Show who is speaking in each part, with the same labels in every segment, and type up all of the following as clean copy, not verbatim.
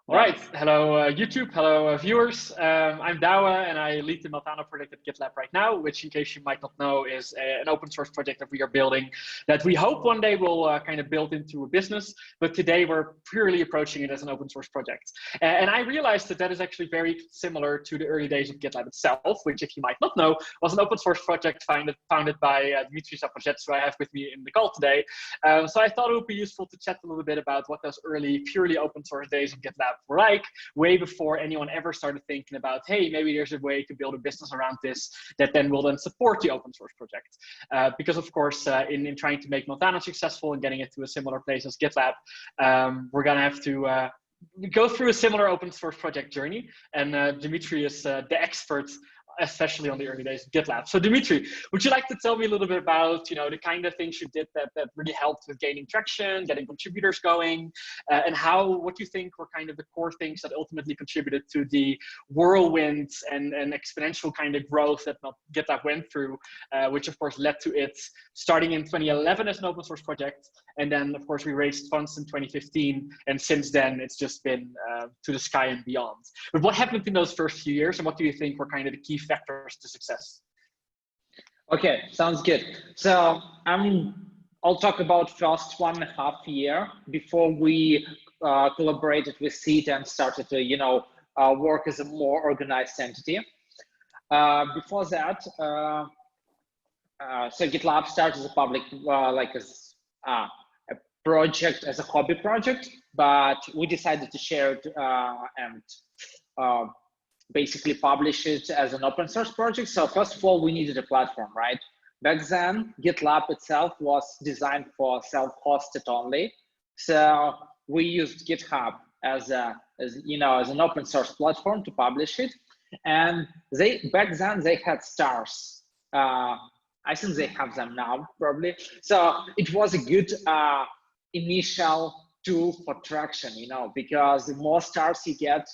Speaker 1: All right, hello YouTube, hello viewers. I'm Douwe and I lead the Meltano project at GitLab right now, which in case you might not know is an open source project that we are building that we hope one day will kind of build into a business. But today we're purely approaching it as an open source project. And I realized that that is actually very similar to the early days of GitLab itself, which if you might not know, was an open source project founded by Dmitriy DZ Zaporozhets, who I have with me in the call today. So I thought it would be useful to chat a little bit about what those early purely open source days of GitLab were like, way before anyone ever started thinking about, hey, maybe there's a way to build a business around this that then will then support the open source project. Because of course, in trying to make Montano successful and getting it to a similar place as GitLab, we're gonna have to go through a similar open source project journey. And Dmitry is the expert, especially on the early days of GitLab. So Dmitry, would you like to tell me a little bit about, the kind of things you did that really helped with gaining traction, getting contributors going, and what you think were kind of the core things that ultimately contributed to the whirlwind and exponential kind of growth that GitLab went through, which of course led to it starting in 2011 as an open source project. And then of course we raised funds in 2015. And since then it's just been to the sky and beyond. But what happened in those first few years, and what do you think were kind of the key factors to success?
Speaker 2: Okay, sounds good. So I'll talk about first 1.5 year before we collaborated with Seed and started to work as a more organized entity. Before that, so GitLab started as a public a project, as a hobby project, but we decided to share it and basically publish it as an open source project. So first of all, we needed a platform, right? Back then, GitLab itself was designed for self-hosted only. So we used GitHub as an open source platform to publish it. And back then they had stars. I think they have them now, probably. So it was a good initial tool for traction, because the more stars you get,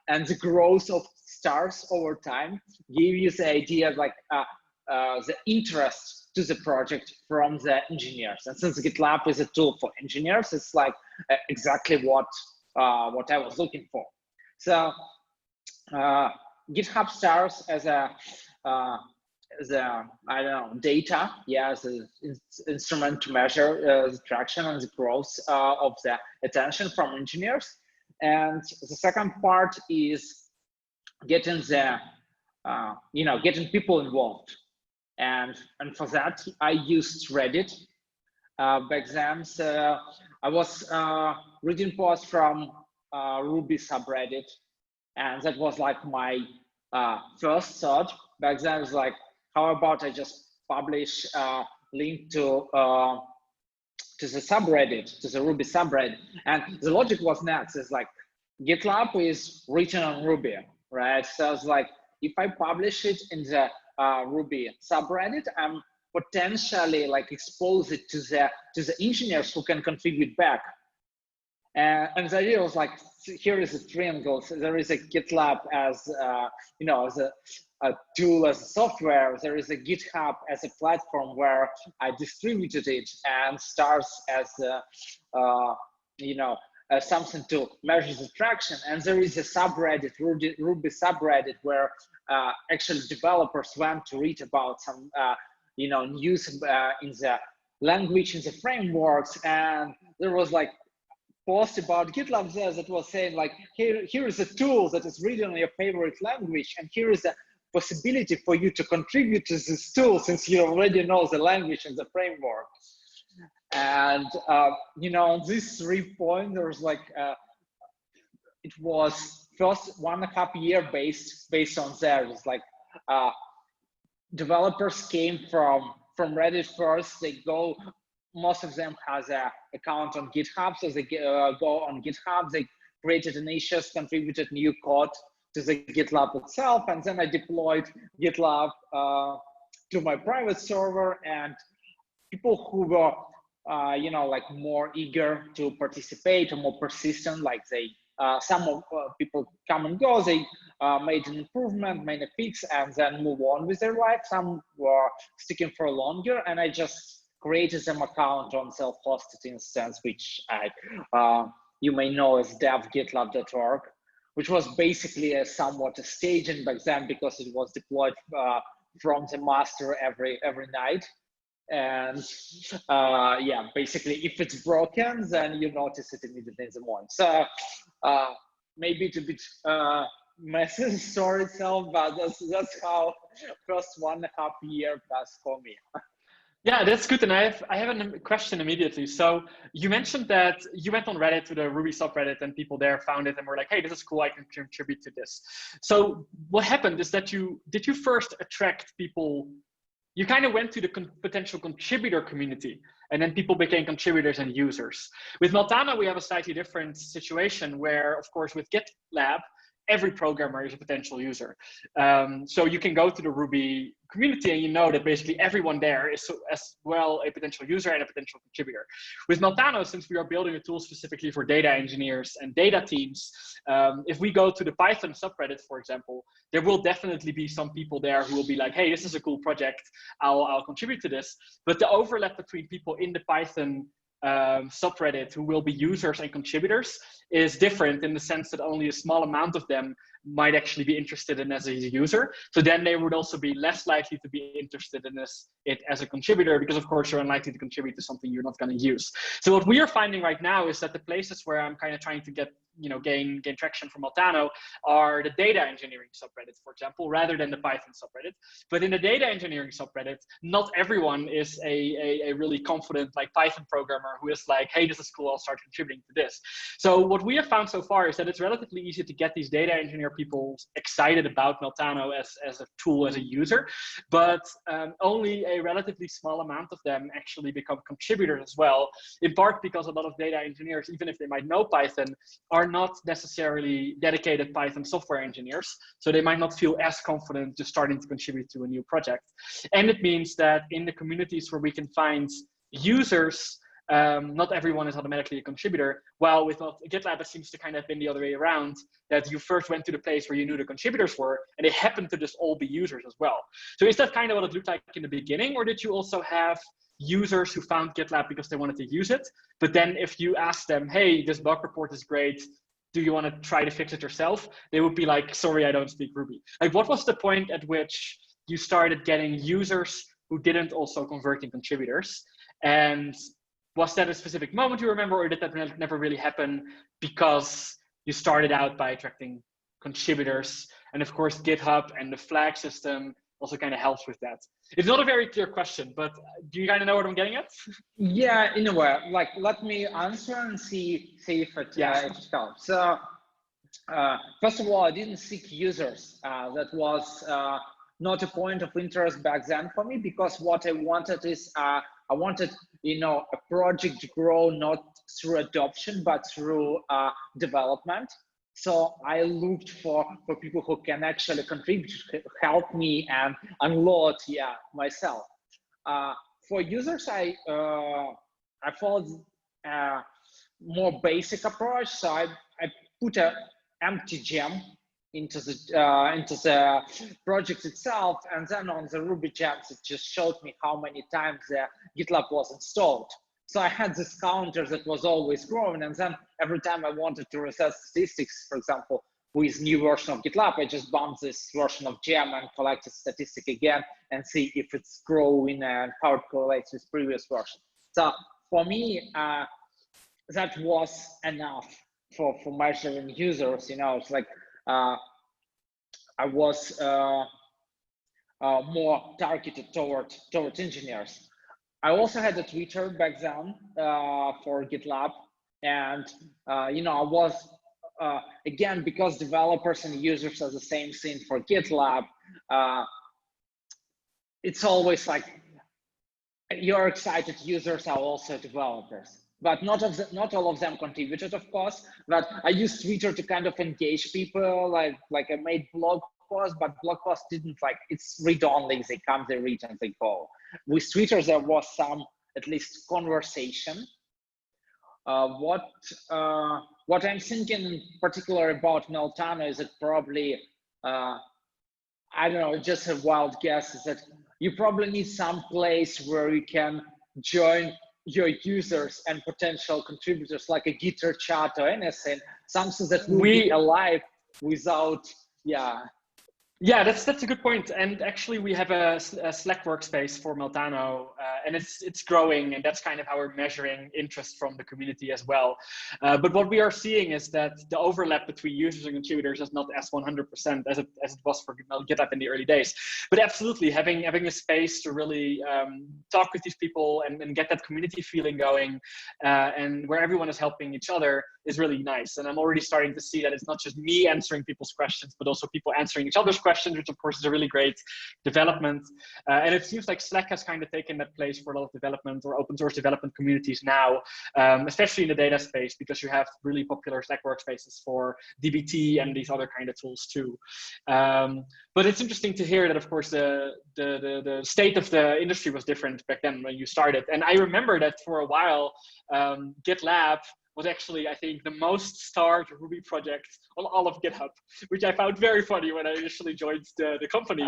Speaker 2: and the growth of stars over time give you the idea of the interest to the project from the engineers. And since GitLab is a tool for engineers, it's exactly what I was looking for. So GitHub stars as a data, as an instrument to measure the traction and the growth of the attention from engineers. And the second part is getting getting people involved. And for that, I used Reddit back then. So I was reading posts from Ruby subreddit, and that was my first thought. Back then, I was like, how about I just publish a link to the subreddit, to the Ruby subreddit. And the logic was next. It's GitLab is written on Ruby, right? So it's if I publish it in the Ruby subreddit, I'm potentially expose it to the engineers who can contribute back. And the idea was here is a triangle. So there is a GitLab as as a tool, as a software. There is a GitHub as a platform where I distributed it, and stars as something to measure the traction. And there is a subreddit, Ruby subreddit, where actually developers went to read about some news in the language, in the frameworks. And there was post about GitLab there that was saying here is a tool that is written in your favorite language, and here is a possibility for you to contribute to this tool since you already know the language and the framework. And on these 3 points, there was it was first 1.5 year based on there. It was developers came from Reddit first. Most of them has an account on GitHub, so they go on GitHub. They created an issue, contributed new code to the GitLab itself, and then I deployed GitLab to my private server. And people who were more eager to participate or more persistent, some people come and go, they made an improvement, made a fix, and then move on with their life. Some were sticking for longer, and I just created them account on self-hosted instance, which I you may know as dev.gitlab.org, which was basically a somewhat a staging back then because it was deployed from the master every night. And yeah, basically if it's broken, then you notice it immediately in the morning. So maybe it's a bit messy story itself, but that's how first 1.5 year passed for me.
Speaker 1: Yeah, that's good. And I have a question immediately. So you mentioned that you went on Reddit to the Ruby subreddit and people there found it and were like, hey, this is cool, I can contribute to this. So what happened is that did you first attract people? You kind of went to the potential contributor community, and then people became contributors and users. With Meltano, we have a slightly different situation where, of course, with GitLab, every programmer is a potential user. So you can go to the Ruby community and you know that basically everyone there is as well a potential user and a potential contributor. With Meltano, since we are building a tool specifically for data engineers and data teams, if we go to the Python subreddit, for example, there will definitely be some people there who will be like, hey, this is a cool project, I'll contribute to this. But the overlap between people in the Python subreddit who will be users and contributors is different in the sense that only a small amount of them might actually be interested in as a user. So then they would also be less likely to be interested in it as a contributor, because of course you're unlikely to contribute to something you're not going to use. So what we are finding right now is that the places where I'm kind of trying to get, gain traction from Montano are the data engineering subreddits, for example, rather than the Python subreddit. But in the data engineering subreddit, not everyone is a really confident like Python programmer who is like, hey, this is cool, I'll start contributing to this. So what we have found so far is that it's relatively easy to get these data engineer people excited about Meltano as a tool, as a user, but only a relatively small amount of them actually become contributors as well, in part because a lot of data engineers, even if they might know Python, are not necessarily dedicated Python software engineers, so they might not feel as confident just starting to contribute to a new project. And it means that in the communities where we can find users, not everyone is automatically a contributor, while with GitLab it seems to kind of have been the other way around, that you first went to the place where you knew the contributors were, and they happened to just all be users as well. So is that kind of what it looked like in the beginning, or did you also have users who found GitLab because they wanted to use it, but then if you ask them, hey, this bug report is great, do you want to try to fix it yourself? They would be like, sorry, I don't speak Ruby. Like, what was the point at which you started getting users who didn't also convert in contributors? And was that a specific moment you remember, or did that never really happen because you started out by attracting contributors? And of course, GitHub and the flag system also kind of helps with that. It's not a very clear question, but do you kind of know what I'm getting at?
Speaker 2: Yeah, in a way. Like, let me answer and see if it helps. So, first of all, I didn't seek users. That was not a point of interest back then for me, because what I wanted is I wanted, a project to grow not through adoption but through development. So I looked for people who can actually contribute, help me, and unload myself. For users, I followed a more basic approach. So I put an empty gem into the project itself, and then on the Ruby gems, it just showed me how many times the GitLab was installed. So I had this counter that was always growing, and then every time I wanted to reset statistics, for example, with new version of GitLab, I just bump this version of gem and collect a statistic again and see if it's growing and how it correlates with previous version. So for me, that was enough for measuring users. It's like I was more targeted towards engineers. I also had a Twitter back then for GitLab, and I was again, because developers and users are the same thing for GitLab. It's always like your excited users are also developers, but not all of them contributed, of course. But I used Twitter to kind of engage people. Like I made blog posts, but blog posts didn't it's read only. They come, they read, and they go. With Twitter, there was some, at least, conversation. What I'm thinking in particular about Meltano is that probably, I don't know, just a wild guess, is that you probably need some place where you can join your users and potential contributors, like a Gitter chat or anything, something that will be alive without,
Speaker 1: Yeah, that's a good point. And actually, we have a Slack workspace for Meltano, and it's growing, and that's kind of how we're measuring interest from the community as well. But what we are seeing is that the overlap between users and contributors is not as 100% as it was for GitLab in the early days. But absolutely, having a space to really talk with these people and get that community feeling going, and where everyone is helping each other is really nice. And I'm already starting to see that it's not just me answering people's questions, but also people answering each other's questions, which of course is a really great development. And it seems like Slack has kind of taken that place for a lot of development or open source development communities now, especially in the data space, because you have really popular Slack workspaces for DBT and these other kind of tools too. But it's interesting to hear that, of course, the state of the industry was different back then when you started. And I remember that for a while, GitLab was actually, I think, the most starred Ruby project on all of GitHub, which I found very funny when I initially joined the company.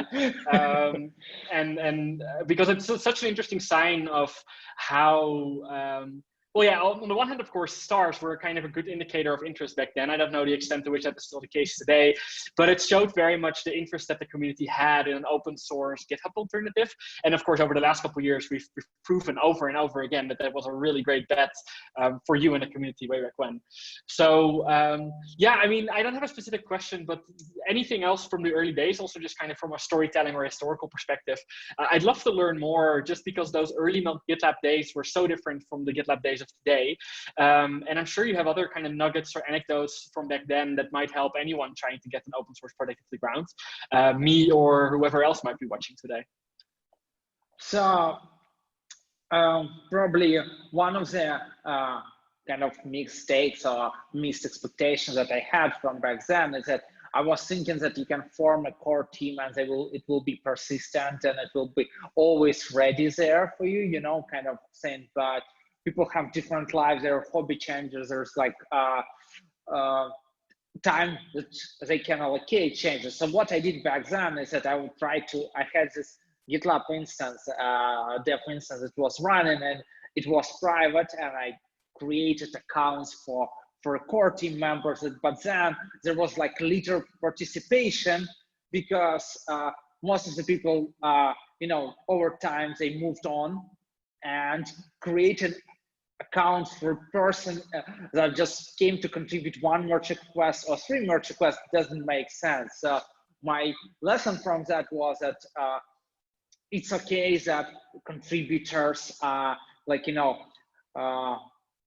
Speaker 1: And because it's such an interesting sign of how, well, yeah, on the one hand, of course, stars were kind of a good indicator of interest back then. I don't know the extent to which that is still the case today, but it showed very much the interest that the community had in an open source GitHub alternative. And of course, over the last couple of years, we've proven over and over again that that was a really great bet for you in the community way back when. So yeah, I mean, I don't have a specific question, but anything else from the early days, also just kind of from a storytelling or historical perspective, I'd love to learn more, just because those early GitLab days were so different from the GitLab days of today. And I'm sure you have other kind of nuggets or anecdotes from back then that might help anyone trying to get an open source project off the ground, me or whoever else might be watching today.
Speaker 2: So probably one of the kind of mistakes or missed expectations that I had from back then is that I was thinking that you can form a core team and it will be persistent and it will be always ready there for you, you know, kind of thing. But people have different lives, their hobby changes, there's like time that they can allocate changes. So what I did back then is that I had this GitLab instance, dev instance that was running, and it was private, and I created accounts for core team members, but then there was like little participation because most of the people, you know, over time they moved on and created accounts for person that just came to contribute one merge request or 3 merge requests. Doesn't make sense. So my lesson from that was that it's okay that contributors like, you know,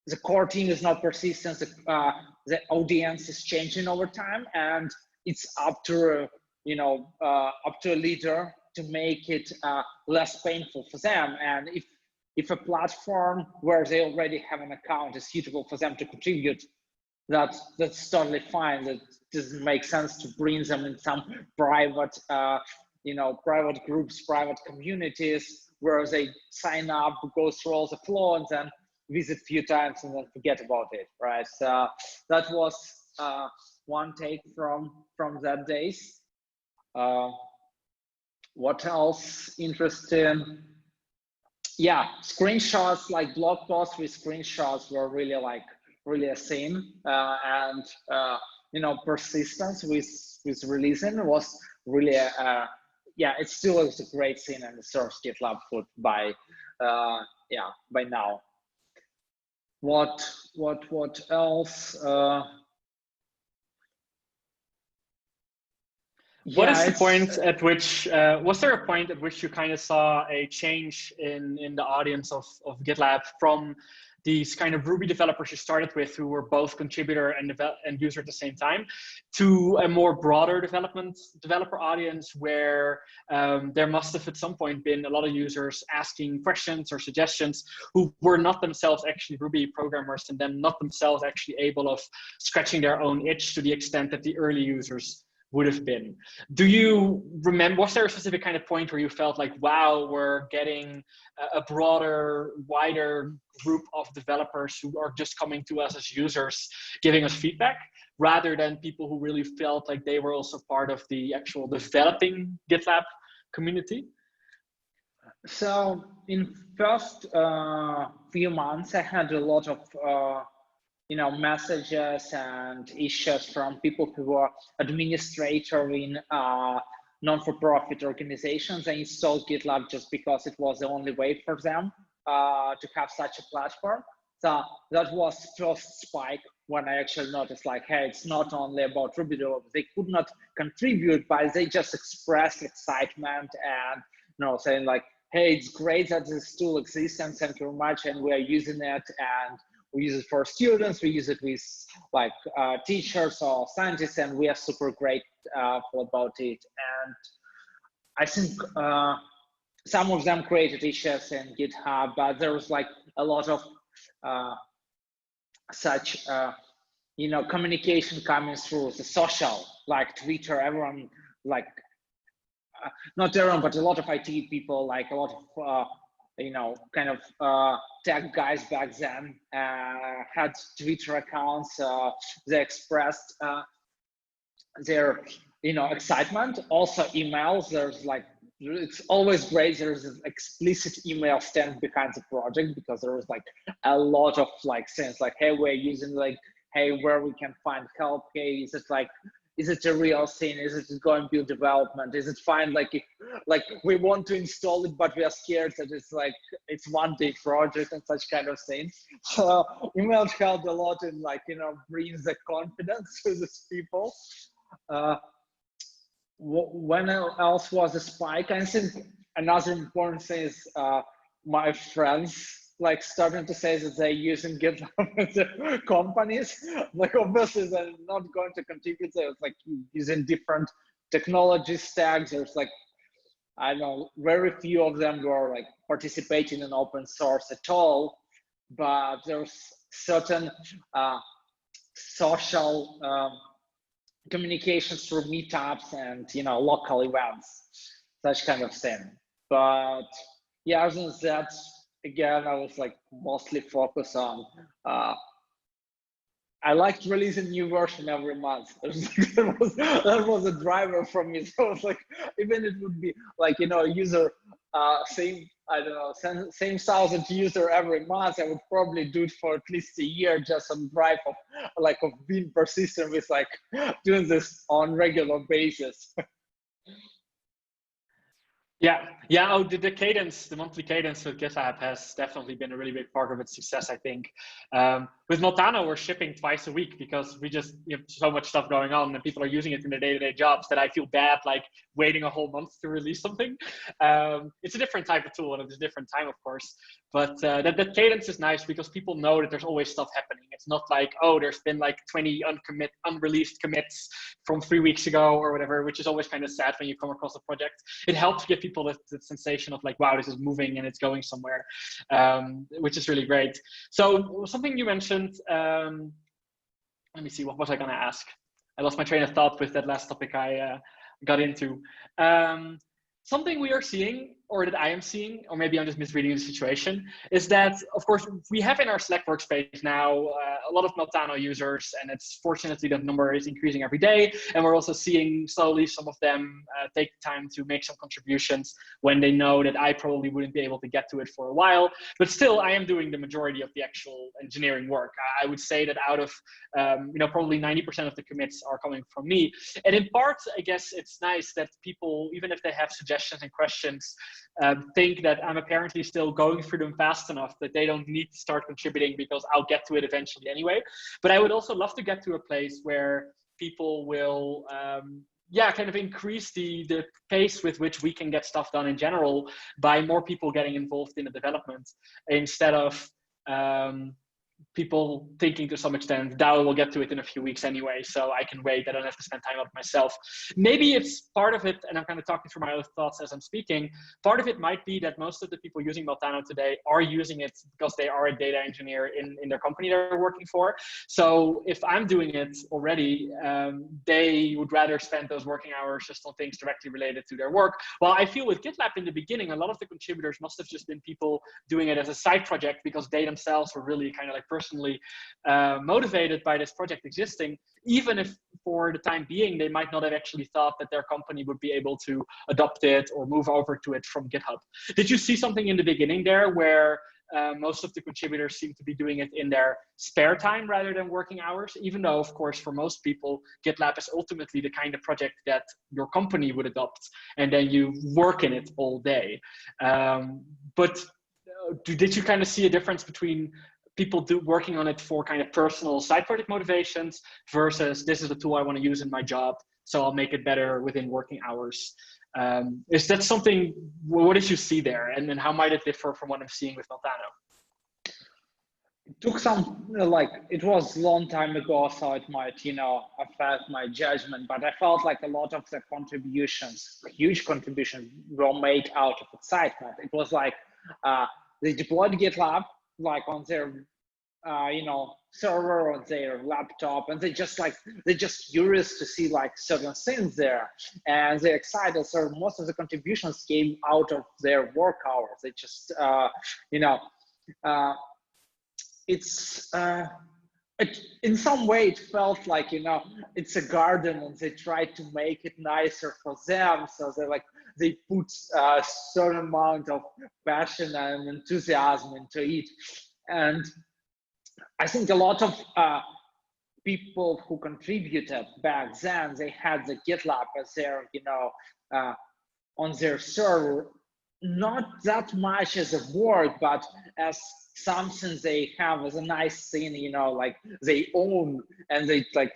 Speaker 2: the core team is not persistent, the audience is changing over time, and it's up to, you know, up to a leader to make it less painful for them. And if a platform where they already have an account is suitable for them to contribute, that's totally fine. That doesn't make sense to bring them in some private, you know, private groups, private communities where they sign up, go through all the flow, and then visit a few times and then forget about it, right? So that was one take from that days. What else interesting? Yeah, screenshots, like blog posts with screenshots were really a thing, and you know, persistence with releasing was really yeah, it still is a great thing, and it serves GitLab food by now. What else?
Speaker 1: What is the point at which, was there a point at which you kind of saw a change in the audience of GitLab from these kind of Ruby developers you started with, who were both contributor and user at the same time, to a more broader developer audience where there must have at some point been a lot of users asking questions or suggestions who were not themselves actually Ruby programmers, and then not themselves actually able of scratching their own itch to the extent that the early users would have been. Do you remember, was there a specific kind of point where you felt like, wow, we're getting a broader, wider group of developers who are just coming to us as users, giving us feedback, rather than people who really felt like they were also part of the actual developing GitLab community?
Speaker 2: So in first few months, I had a lot of messages and issues from people who were administrator in non-for-profit organizations. I installed GitLab just because it was the only way for them to have such a platform. So that was first spike when I actually noticed, like, hey, it's not only about Ruby developers. They could not contribute, but they just expressed excitement and saying like, hey, it's great that this tool exists and thank you very much, and we are using it, and we use it for students, we use it with like teachers or scientists, and we are super grateful about it. And I think some of them created issues in GitHub, but there was like a lot of such communication coming through the social, like Twitter. Everyone, like not everyone, but a lot of IT people, like a lot of kind of tech guys back then had Twitter accounts. They expressed their excitement. Also emails. There's like, it's always great. There's an explicit email stand behind the project, because there was like a lot of like things like, hey, we're using, like, hey, where we can find help. Hey, is it like, is it a real thing? Is it going to be development? Is it fine? Like, if, like we want to install it, but we are scared that it's like, it's one day project and such kind of things. So emails helped a lot in like, bringing the confidence to these people. When else was a spike? I think another important thing is my friends like starting to say that they're using GitLab with their companies. Like obviously they're not going to contribute. They're like using different technology stacks. There's like, I know very few of them were like participating in open source at all, but there's certain social communications through meetups and local events, such kind of thing. But yeah, other than that, again, I was like mostly focused on I liked releasing new version every month. That was a driver for me. So it's like, even it would be like, user same, I don't know, same 1,000 user every month, I would probably do it for at least a year, just some drive of like of being persistent with like doing this on regular basis.
Speaker 1: Yeah. Oh, the cadence, the monthly cadence with GitLab has definitely been a really big part of its success, I think. With Montano, we're shipping twice a week because we just have so much stuff going on and people are using it in their day-to-day jobs that I feel bad like waiting a whole month to release something. It's a different type of tool and it's a different time, of course. But that cadence is nice because people know that there's always stuff happening. It's not like, oh, there's been like 20 unreleased commits from 3 weeks ago or whatever, which is always kind of sad when you come across a project. It helps give people the sensation of like, wow, this is moving and it's going somewhere, which is really great. So something you mentioned, let me see, what was I going to ask? I lost my train of thought with that last topic I got into. Something we are seeing, or that I am seeing, or maybe I'm just misreading the situation, is that, of course, we have in our Slack workspace now a lot of Meltano users, and it's fortunately that number is increasing every day. And we're also seeing slowly some of them take time to make some contributions when they know that I probably wouldn't be able to get to it for a while. But still, I am doing the majority of the actual engineering work. I would say that out of probably 90% of the commits are coming from me. And in part, I guess it's nice that people, even if they have suggestions and questions, think that I'm apparently still going through them fast enough that they don't need to start contributing because I'll get to it eventually anyway. But I would also love to get to a place where people will kind of increase the pace with which we can get stuff done in general by more people getting involved in the development, instead of people thinking to some extent, Douwe will get to it in a few weeks anyway, so I can wait, I don't have to spend time on it myself. Maybe it's part of it, and I'm kind of talking through my own thoughts as I'm speaking, part of it might be that most of the people using Montano today are using it because they are a data engineer in their company they're working for. So if I'm doing it already, they would rather spend those working hours just on things directly related to their work. While I feel with GitLab in the beginning, a lot of the contributors must have just been people doing it as a side project because they themselves were really kind of like personally motivated by this project existing, even if for the time being they might not have actually thought that their company would be able to adopt it or move over to it from GitHub. Did you see something in the beginning there where most of the contributors seem to be doing it in their spare time rather than working hours, even though, of course, for most people, GitLab is ultimately the kind of project that your company would adopt, and then you work in it all day. But did you kind of see a difference between people working on it for kind of personal side project motivations versus this is a tool I want to use in my job, so I'll make it better within working hours? Is that something, what did you see there? And then how might it differ from what I'm seeing with Montano?
Speaker 2: It took some, like, it was a long time ago, so it might, you know, affect my judgment, but I felt like a lot of the contributions, huge contributions, were made out of excitement. It was like they deployed GitLab, like on their you know, server on their laptop, and they're just curious to see like certain things there, and they're excited. So most of the contributions came out of their work hours. They just you know, in some way it felt like, you know, it's a garden and they tried to make it nicer for them, so they put a certain amount of passion and enthusiasm into it. And I think a lot of people who contributed back then, they had the GitLab as their, you know, on their server, not that much as a work, but as something they have as a nice thing, you know, like they own, and they like,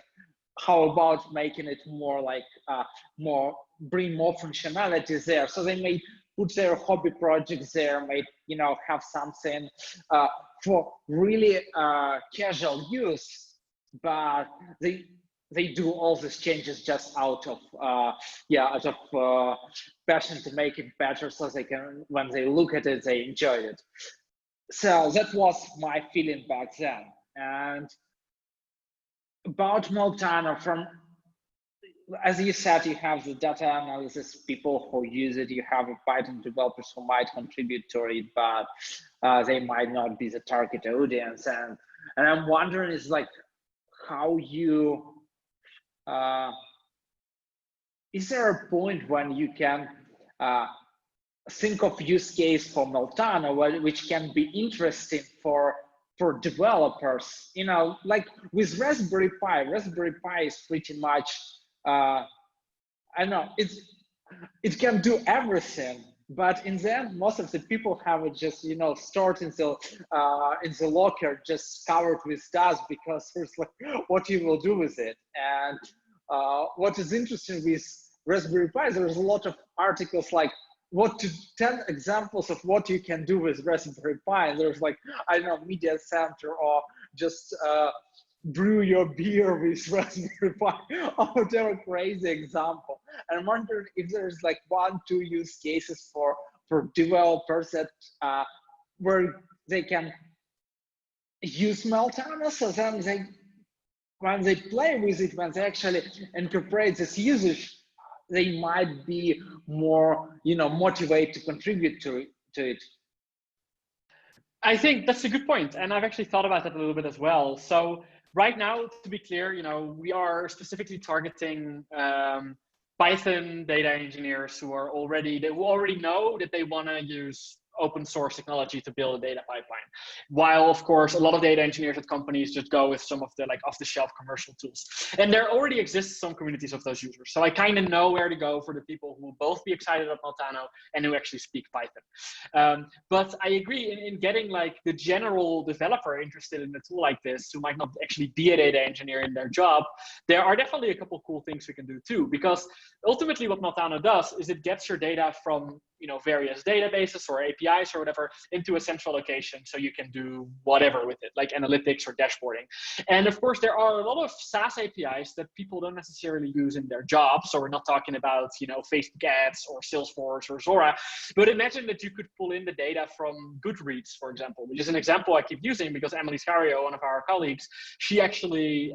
Speaker 2: how about making it more like, bring more functionalities there. So they may put their hobby projects there, may, you know, have something for really casual use, but they do all these changes just out of passion to make it better, so they can, when they look at it, they enjoy it. So that was my feeling back then. And about Meltano, from, as you said, you have the data analysis people who use it, you have Python developers who might contribute to it, but they might not be the target audience. And I'm wondering, is like, how you, is there a point when you can think of use case for Meltano which can be interesting for developers? You know, like with Raspberry Pi is pretty much, I know it can do everything, but in the end, most of the people have it just, you know, stored in the locker, just covered with dust, because there's like, what you will do with it. And what is interesting with Raspberry Pi, there's a lot of articles like 10 examples of what you can do with Raspberry Pi. And there's like, I don't know, media center, or just brew your beer with Raspberry Pi, or whatever crazy example. And I'm wondering if there's like 1-2 use cases for developers that where they can use Meltano, so then when they play with it, when they actually incorporate this usage, they might be more, you know, motivated to contribute to it.
Speaker 1: I think that's a good point, and I've actually thought about that a little bit as well. So right now, to be clear, you know, we are specifically targeting Python data engineers who already know that they want to use open source technology to build a data pipeline. While of course, a lot of data engineers at companies just go with some of the like off-the-shelf commercial tools. And there already exists some communities of those users. So I kind of know where to go for the people who will both be excited about Montano and who actually speak Python. But I agree in getting like the general developer interested in a tool like this, who might not actually be a data engineer in their job, there are definitely a couple cool things we can do too. Because ultimately what Montano does is it gets your data from, you know, various databases or APIs or whatever into a central location, so you can do whatever with it, like analytics or dashboarding. And of course, there are a lot of SaaS APIs that people don't necessarily use in their jobs. So we're not talking about, you know, Facebook ads or Salesforce or Zora, but imagine that you could pull in the data from Goodreads, for example, which is an example I keep using because Emily Scario, one of our colleagues, she actually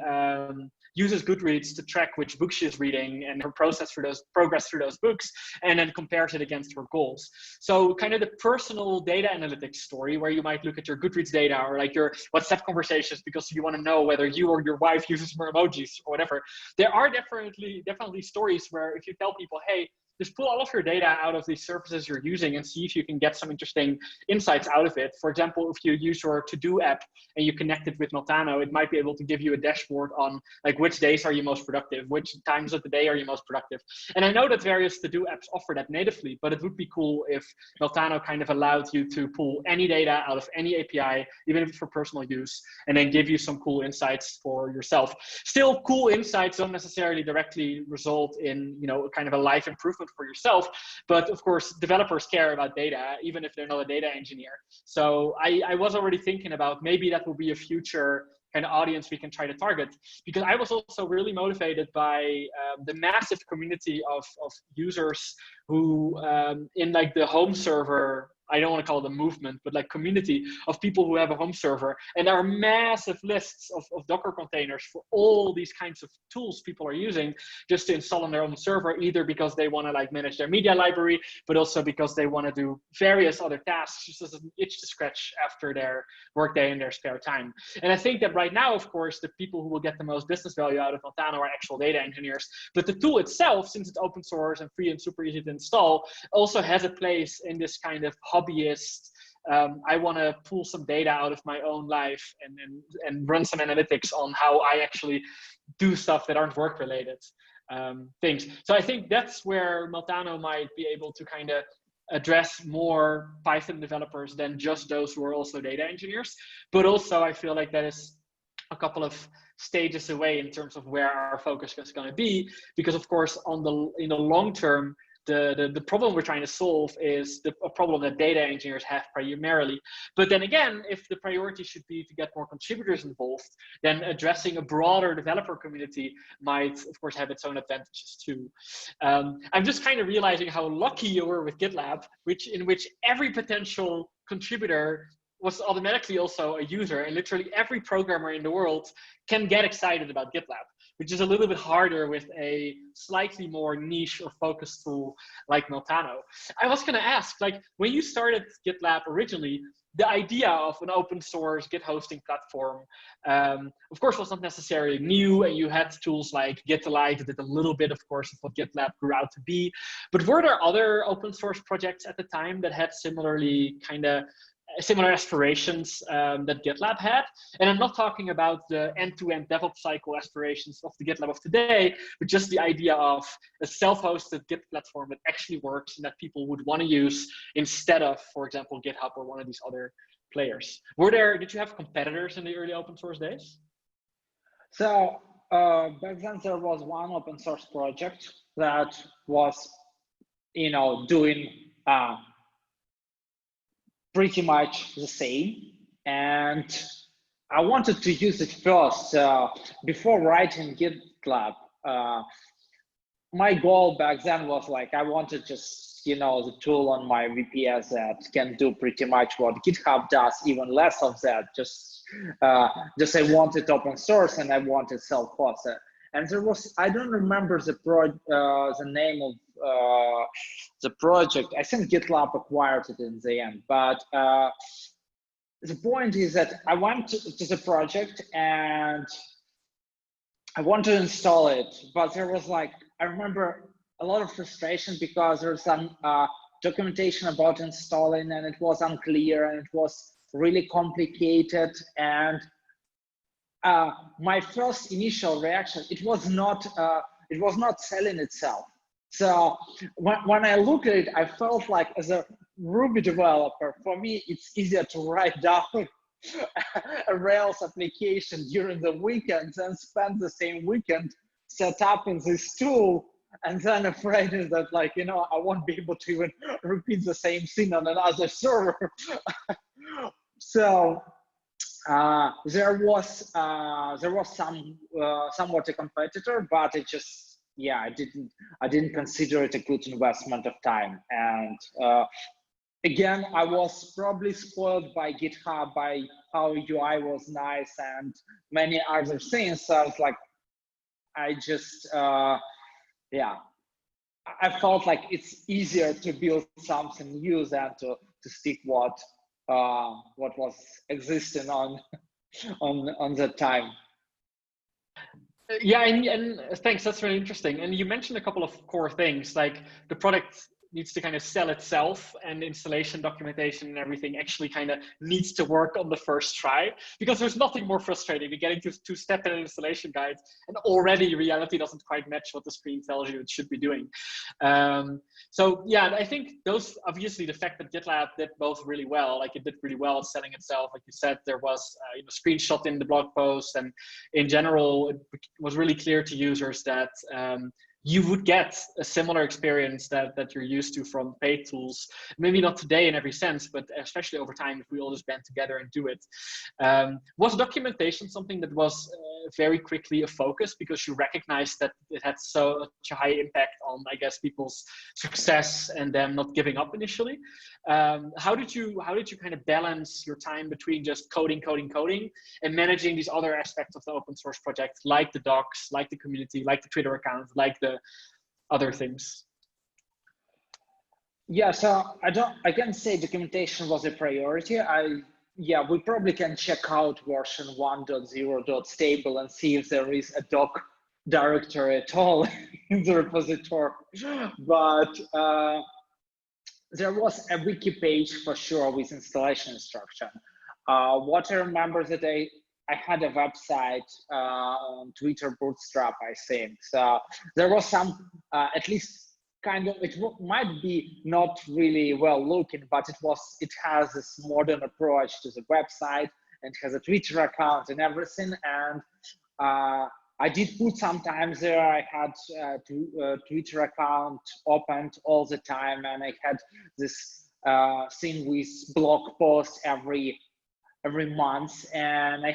Speaker 1: uses Goodreads to track which books she's reading and her progress through those books, and then compares it against her goals. So kind of the personal data analytics story, where you might look at your Goodreads data or like your WhatsApp conversations because you want to know whether you or your wife uses more emojis or whatever. There are definitely stories where if you tell people, hey, just pull all of your data out of these services you're using and see if you can get some interesting insights out of it. For example, if you use your to-do app and you connect it with Meltano, it might be able to give you a dashboard on like which days are you most productive, which times of the day are you most productive. And I know that various to-do apps offer that natively, but it would be cool if Meltano kind of allowed you to pull any data out of any API, even if it's for personal use, and then give you some cool insights for yourself. Still, cool insights don't necessarily directly result in, you know, kind of a life improvement for yourself, but of course developers care about data even if they're not a data engineer. So I was already thinking about maybe that will be a future kind of audience we can try to target, because I was also really motivated by the massive community of users who in like the home server, I don't want to call it a movement, but like community of people who have a home server. And there are massive lists of Docker containers for all these kinds of tools people are using just to install on their own server, either because they want to like manage their media library, but also because they want to do various other tasks just as an itch to scratch after their workday in their spare time. And I think that right now, of course, the people who will get the most business value out of Montano are actual data engineers. But the tool itself, since it's open source and free and super easy to install, also has a place in this kind of hobbyist, I want to pull some data out of my own life and run some analytics on how I actually do stuff that aren't work related things. So I think that's where Meltano might be able to kind of address more Python developers than just those who are also data engineers. But also I feel like that is a couple of stages away in terms of where our focus is going to be, because of course in the long term, the problem we're trying to solve is a problem that data engineers have primarily. But then again, if the priority should be to get more contributors involved, then addressing a broader developer community might, of course, have its own advantages too. I'm just kind of realizing how lucky you were with GitLab, in which every potential contributor was automatically also a user, and literally every programmer in the world can get excited about GitLab, which is a little bit harder with a slightly more niche or focused tool like Meltano. I was going to ask, like, when you started GitLab originally, the idea of an open source Git hosting platform, of course, was not necessarily new, and you had tools like GitLite that did a little bit, of course, of what GitLab grew out to be. But were there other open source projects at the time that had similar aspirations that GitLab had? And I'm not talking about the end-to-end DevOps cycle aspirations of the GitLab of today, but just the idea of a self-hosted Git platform that actually works and that people would want to use instead of, for example, GitHub or one of these other players. Did you have competitors in the early open source days?
Speaker 2: So back then there was one open source project that was, doing pretty much the same, and I wanted to use it first. Before writing GitLab, my goal back then was like, I wanted just, the tool on my VPS that can do pretty much what GitHub does, even less of that. Just I wanted open source and I wanted self-hosted. And there was, I don't remember the name of the project. I think GitLab acquired it in the end. But the point is that I went to the project and I want to install it, but there was like, I remember a lot of frustration because there's some documentation about installing and it was unclear and it was really complicated. And my first initial reaction, it was not selling itself. So when I look at it, I felt like as a Ruby developer, for me, it's easier to write down a Rails application during the weekends and spend the same weekend set up in this tool, and then afraid is that, like, I won't be able to even repeat the same thing on another server. So there was somewhat a competitor, but it just, I didn't consider it a good investment of time. And again, I was probably spoiled by GitHub, by how UI was nice and many other things. So I was like, I just I felt like it's easier to build something new than to stick what was existing on that time.
Speaker 1: Yeah, and thanks. That's really interesting. And you mentioned a couple of core things, like the product needs to kind of sell itself, and installation documentation and everything actually kind of needs to work on the first try, because there's nothing more frustrating than getting to step in an installation guide and already reality doesn't quite match what the screen tells you it should be doing. So yeah, I think those, obviously the fact that GitLab did both really well, like it did really well at selling itself. Like you said, there was screenshot in the blog post, and in general, it was really clear to users that you would get a similar experience that you're used to from paid tools. Maybe not today in every sense, but especially over time, if we all just band together and do it. Was documentation something that was very quickly a focus because you recognized that it had such a high impact on, I guess, people's success and them not giving up initially? How did you kind of balance your time between just coding and managing these other aspects of the open source project, like the docs, like the community, like the Twitter account, like the other things?
Speaker 2: Yeah, so I can say documentation was a priority. We probably can check out version 1.0.stable and see if there is a doc directory at all in the repository. But there was a wiki page for sure with installation instruction. What I remember that I had a website on Twitter, Bootstrap, I think. So there was some, at least kind of, it might be not really well looking, but it has this modern approach to the website and has a Twitter account and everything. And I did put sometimes there, I had a Twitter account opened all the time, and I had this thing with blog posts every month, and I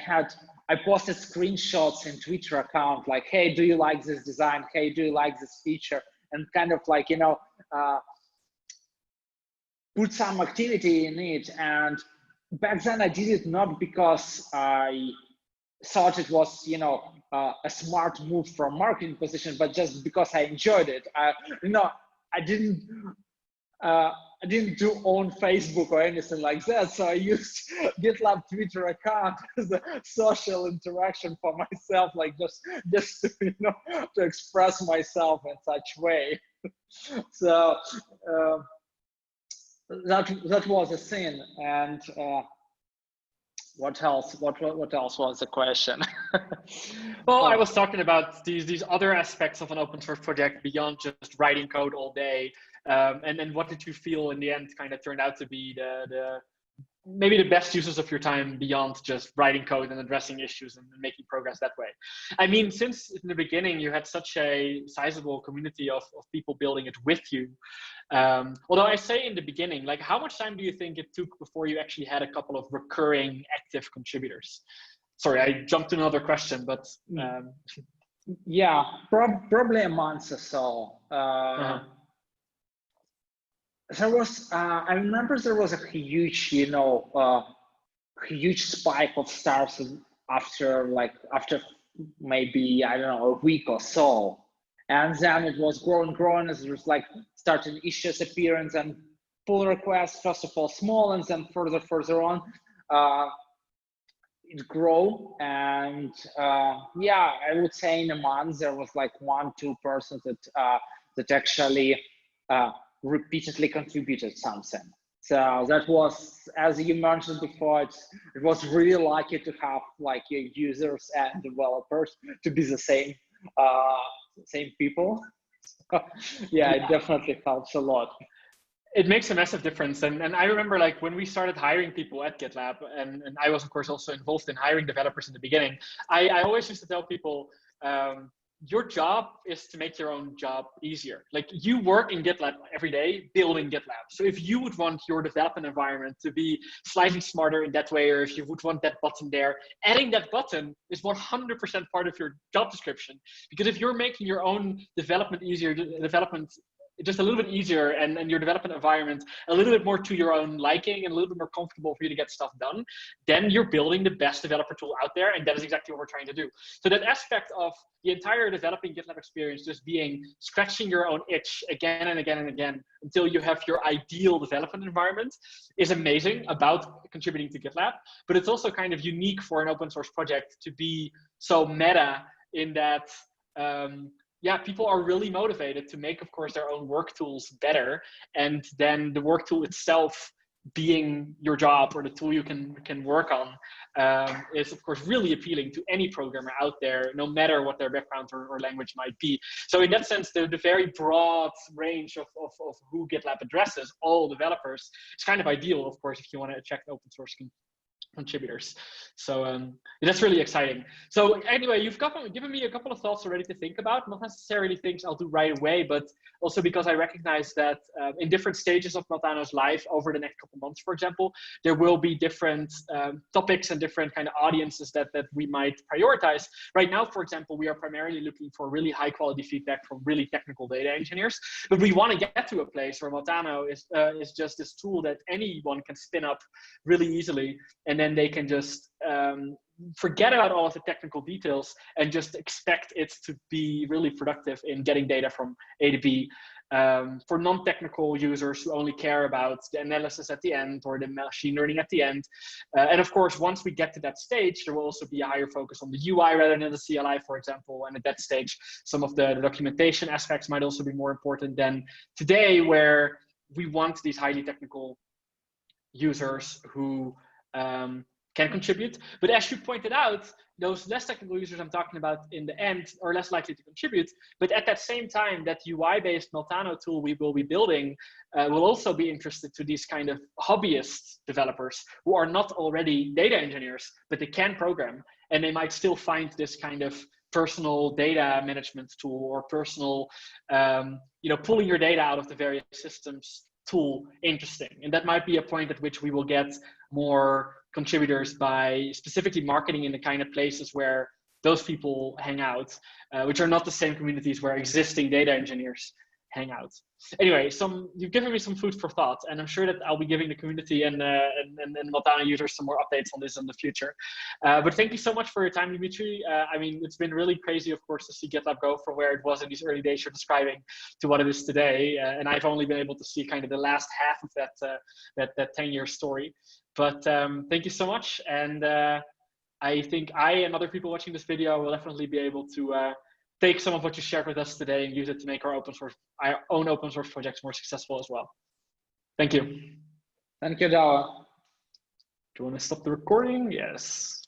Speaker 2: posted screenshots in Twitter account like, hey, do you like this design? Hey, do you like this feature? And kind of like, put some activity in it. And back then I did it not because I thought it was, a smart move from marketing position, but just because I enjoyed it. I didn't do own Facebook or anything like that. So I used GitLab Twitter account as a social interaction for myself, like just to, to express myself in such way. So that was a thing. And what else? What else was the question?
Speaker 1: Well, I was talking about these other aspects of an open source project beyond just writing code all day. And then what did you feel in the end kind of turned out to be maybe the best uses of your time beyond just writing code and addressing issues and making progress that way? I mean, since in the beginning you had such a sizable community of people building it with you, although I say in the beginning, like how much time do you think it took before you actually had a couple of recurring active contributors? Sorry, I jumped to another question, but
Speaker 2: yeah, probably a month or so. There was, I remember there was a huge, huge spike of stars after maybe, I don't know, a week or so. And then it was growing as there was like starting issues appearance and pull requests, first of all small, and then further on, it grew. And yeah, I would say in a month there was like 1-2 persons that actually repeatedly contributed something. So that was, as you mentioned before, it was really lucky to have like your users and developers to be the same people. Yeah, it definitely helps a lot.
Speaker 1: It makes a massive difference. And I remember like when we started hiring people at GitLab, and I was of course also involved in hiring developers in the beginning, I always used to tell people, your job is to make your own job easier. Like you work in GitLab every day building GitLab. So if you would want your development environment to be slightly smarter in that way, or if you would want that button there, adding that button is 100% part of your job description. Because if you're making your own development easier, development just a little bit easier and your development environment a little bit more to your own liking and a little bit more comfortable for you to get stuff done, then you're building the best developer tool out there. And that is exactly what we're trying to do. So that aspect of the entire developing GitLab experience just being scratching your own itch again and again and again until you have your ideal development environment is amazing about contributing to GitLab. But it's also kind of unique for an open source project to be so meta in that yeah, people are really motivated to make, of course, their own work tools better. And then the work tool itself being your job or the tool you can work on is, of course, really appealing to any programmer out there, no matter what their background or language might be. So in that sense, the very broad range of who GitLab addresses, all developers, is kind of ideal, of course, if you want to attract open source contributors. So that's really exciting. So anyway, you've given me a couple of thoughts already to think about, not necessarily things I'll do right away, but also because I recognize that in different stages of Meltano's life over the next couple months, for example, there will be different topics and different kind of audiences that we might prioritize. Right now, for example, we are primarily looking for really high quality feedback from really technical data engineers, but we want to get to a place where Montano is just this tool that anyone can spin up really easily, and then they can just forget about all of the technical details and just expect it to be really productive in getting data from A to B. For non-technical users who only care about the analysis at the end or the machine learning at the end. And of course, once we get to that stage, there will also be a higher focus on the UI rather than the CLI, for example. And at that stage, some of the documentation aspects might also be more important than today, where we want these highly technical users who can contribute. But as you pointed out, those less technical users I'm talking about in the end are less likely to contribute. But at that same time, that UI-based Meltano tool we will be building will also be interested to these kind of hobbyist developers who are not already data engineers, but they can program. And they might still find this kind of personal data management tool or personal, pulling your data out of the various systems tool interesting. And that might be a point at which we will get more contributors by specifically marketing in the kind of places where those people hang out, which are not the same communities where existing data engineers hang out. Anyway, you've given me some food for thought, and I'm sure that I'll be giving the community and Montano users some more updates on this in the future. But thank you so much for your time, Dmitry. I mean, it's been really crazy, of course, to see GitLab go from where it was in these early days you're describing to what it is today. And I've only been able to see kind of the last half of that 10-year story. But thank you so much. And I think I and other people watching this video will definitely be able to take some of what you shared with us today and use it to make our own open source projects more successful as well. Thank you.
Speaker 2: Thank you, Douwe.
Speaker 1: Do you want to stop the recording? Yes.